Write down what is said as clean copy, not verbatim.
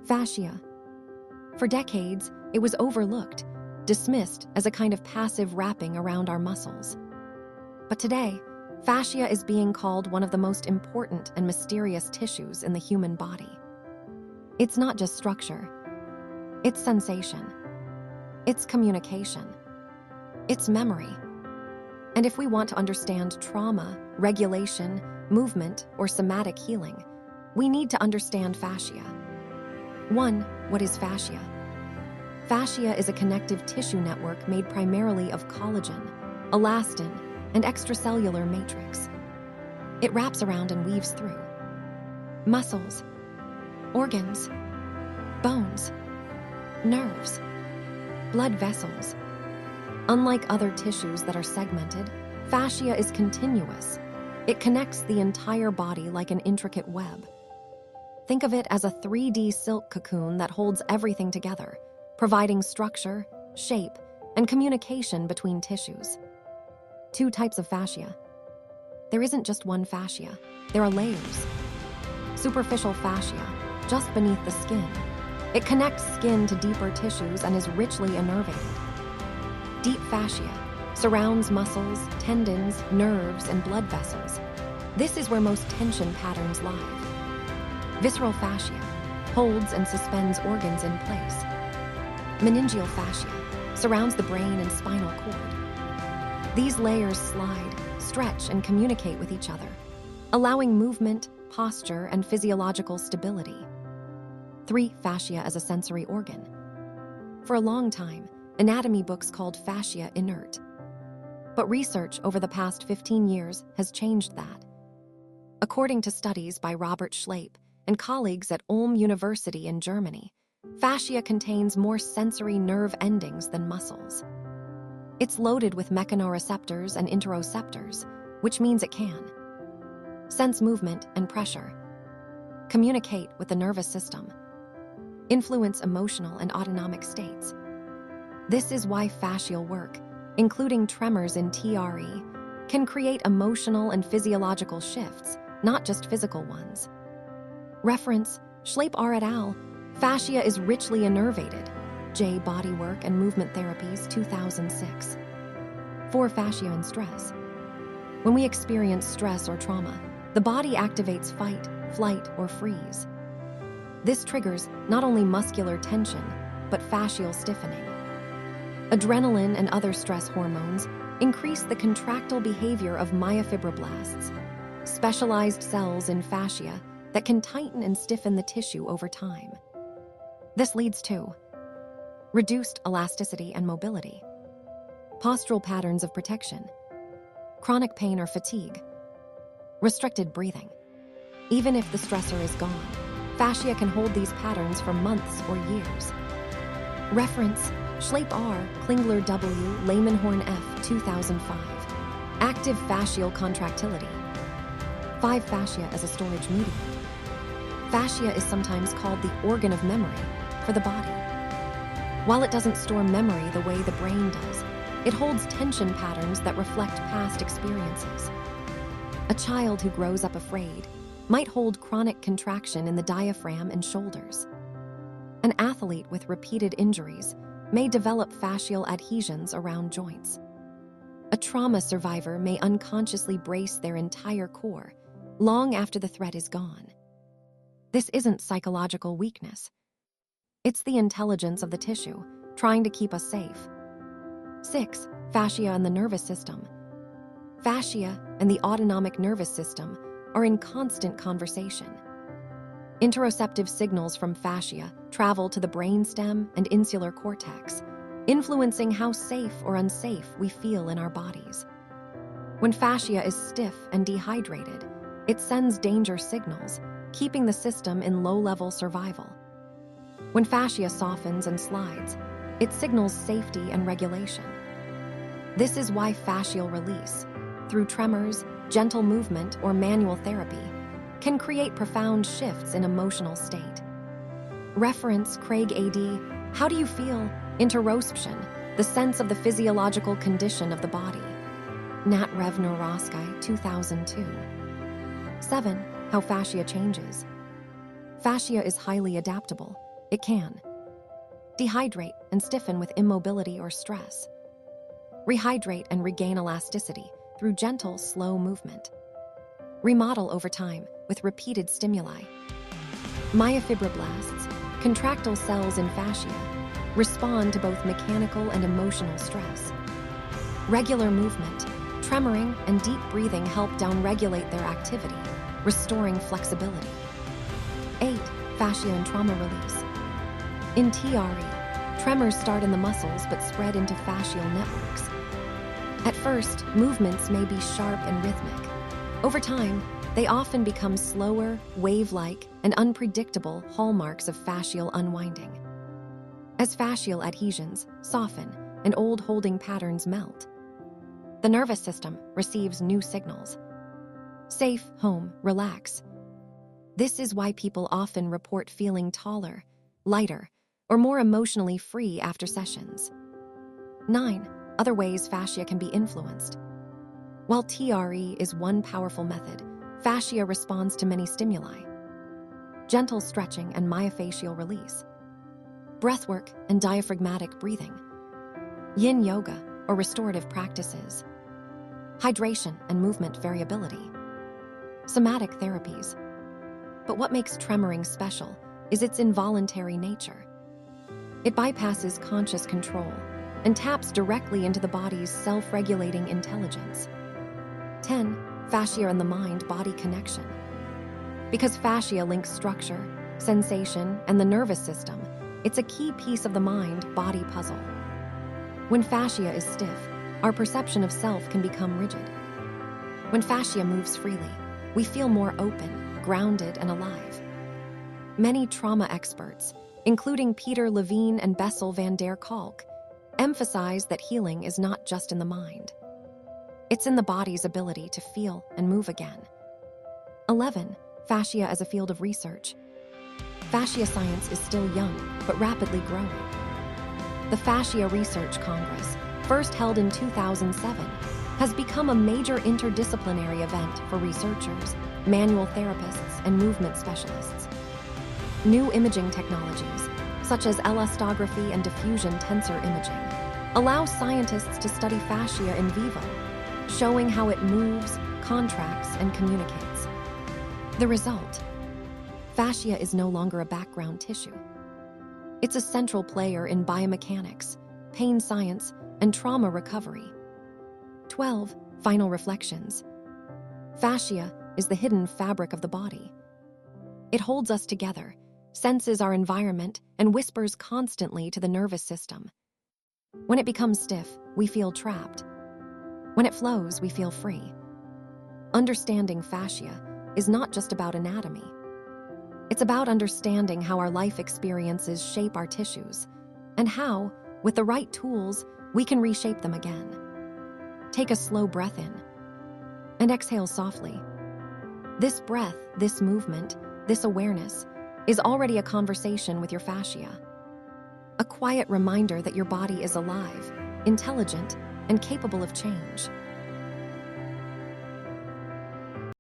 Fascia. For decades, it was overlooked, dismissed as a kind of passive wrapping around our muscles. But today, fascia is being called one of the most important and mysterious tissues in the human body. It's not just structure. It's sensation. It's communication. It's memory. And if we want to understand trauma, regulation, movement, or somatic healing, we need to understand fascia. 1. What is fascia? Fascia is a connective tissue network made primarily of collagen, elastin, and extracellular matrix. It wraps around and weaves through muscles, organs, bones, nerves, blood vessels. Unlike other tissues that are segmented, fascia is continuous. It connects the entire body like an intricate web. Think of it as a 3D silk cocoon that holds everything together, providing structure, shape, and communication between tissues. 2 types of fascia. There isn't just one fascia, there are layers. Superficial fascia, just beneath the skin. It connects skin to deeper tissues and is richly innervated. Deep fascia surrounds muscles, tendons, nerves, and blood vessels. This is where most tension patterns lie. Visceral fascia holds and suspends organs in place. Meningeal fascia surrounds the brain and spinal cord. These layers slide, stretch, and communicate with each other, allowing movement, posture, and physiological stability. 3. Fascia as a sensory organ. For a long time, anatomy books called fascia inert. But research over the past 15 years has changed that. According to studies by Robert Schleip and colleagues at Ulm University in Germany, fascia contains more sensory nerve endings than muscles. It's loaded with mechanoreceptors and interoceptors, which means it can sense movement and pressure, communicate with the nervous system, influence emotional and autonomic states. This is why fascial work, including tremors in TRE, can create emotional and physiological shifts, not just physical ones. Reference, Schleip et al., Fascia is richly innervated. J. Bodywork and Movement Therapies, 2006. 4. Fascia and stress. When we experience stress or trauma, the body activates fight, flight, or freeze. This triggers not only muscular tension, but fascial stiffening. Adrenaline and other stress hormones increase the contractile behavior of myofibroblasts, specialized cells in fascia that can tighten and stiffen the tissue over time. This leads to reduced elasticity and mobility, postural patterns of protection, chronic pain or fatigue, restricted breathing. Even if the stressor is gone, fascia can hold these patterns for months or years. Reference, Schleip R., Klingler W., Lehmanhorn F., 2005. Active fascial contractility. 5. Fascia as a storage medium. Fascia is sometimes called the organ of memory for the body. While it doesn't store memory the way the brain does, it holds tension patterns that reflect past experiences. A child who grows up afraid might hold chronic contraction in the diaphragm and shoulders. An athlete with repeated injuries may develop fascial adhesions around joints. A trauma survivor may unconsciously brace their entire core long after the threat is gone. This isn't psychological weakness. It's the intelligence of the tissue trying to keep us safe. 6. Fascia and the nervous system. Fascia and the autonomic nervous system are in constant conversation. Interoceptive signals from fascia travel to the brainstem and insular cortex, influencing how safe or unsafe we feel in our bodies. When fascia is stiff and dehydrated, it sends danger signals, keeping the system in low-level survival. When fascia softens and slides, it signals safety and regulation. This is why fascial release, through tremors, gentle movement, or manual therapy, can create profound shifts in emotional state. Reference, Craig A.D., How Do You Feel? Interoception, the sense of the physiological condition of the body. Nat Rev Neurosky, 2002. 7. How fascia changes. Fascia is highly adaptable. It can dehydrate and stiffen with immobility or stress, rehydrate and regain elasticity through gentle, slow movement, remodel over time with repeated stimuli. Myofibroblasts, contractile cells in fascia, respond to both mechanical and emotional stress. Regular movement, tremoring, and deep breathing help downregulate their activity, restoring flexibility. 8. Fascia and trauma release. In TRE, tremors start in the muscles but spread into fascial networks. At first, movements may be sharp and rhythmic. Over time, they often become slower, wave-like, and unpredictable hallmarks of fascial unwinding. As fascial adhesions soften and old holding patterns melt, the nervous system receives new signals. Safe, home, relax. This is why people often report feeling taller, lighter, or more emotionally free after sessions. 9. Other ways fascia can be influenced. While TRE is one powerful method, fascia responds to many stimuli. Gentle stretching and myofascial release. Breathwork and diaphragmatic breathing. Yin yoga or restorative practices. Hydration and movement variability. Somatic therapies. But what makes tremoring special is its involuntary nature. It bypasses conscious control and taps directly into the body's self-regulating intelligence. 10. Fascia and the mind-body connection. Because fascia links structure, sensation, and the nervous system, it's a key piece of the mind-body puzzle. When fascia is stiff, our perception of self can become rigid. When fascia moves freely, we feel more open, grounded, and alive. Many trauma experts, including Peter Levine and Bessel van der Kolk, emphasize that healing is not just in the mind. It's in the body's ability to feel and move again. 11. Fascia as a field of research. Fascia science is still young, but rapidly growing. The Fascia Research Congress, first held in 2007, has become a major interdisciplinary event for researchers, manual therapists, and movement specialists. New imaging technologies, such as elastography and diffusion tensor imaging, allow scientists to study fascia in vivo, showing how it moves, contracts, and communicates. The result: fascia is no longer a background tissue. It's a central player in biomechanics, pain science, and trauma recovery. 12. Final reflections. Fascia is the hidden fabric of the body. It holds us together, senses our environment, and whispers constantly to the nervous system. When it becomes stiff, we feel trapped. When it flows, we feel free. Understanding fascia is not just about anatomy. It's about understanding how our life experiences shape our tissues, and how, with the right tools, we can reshape them again. Take a slow breath in, and exhale softly. This breath, this movement, this awareness is already a conversation with your fascia. A quiet reminder that your body is alive, intelligent, and capable of change.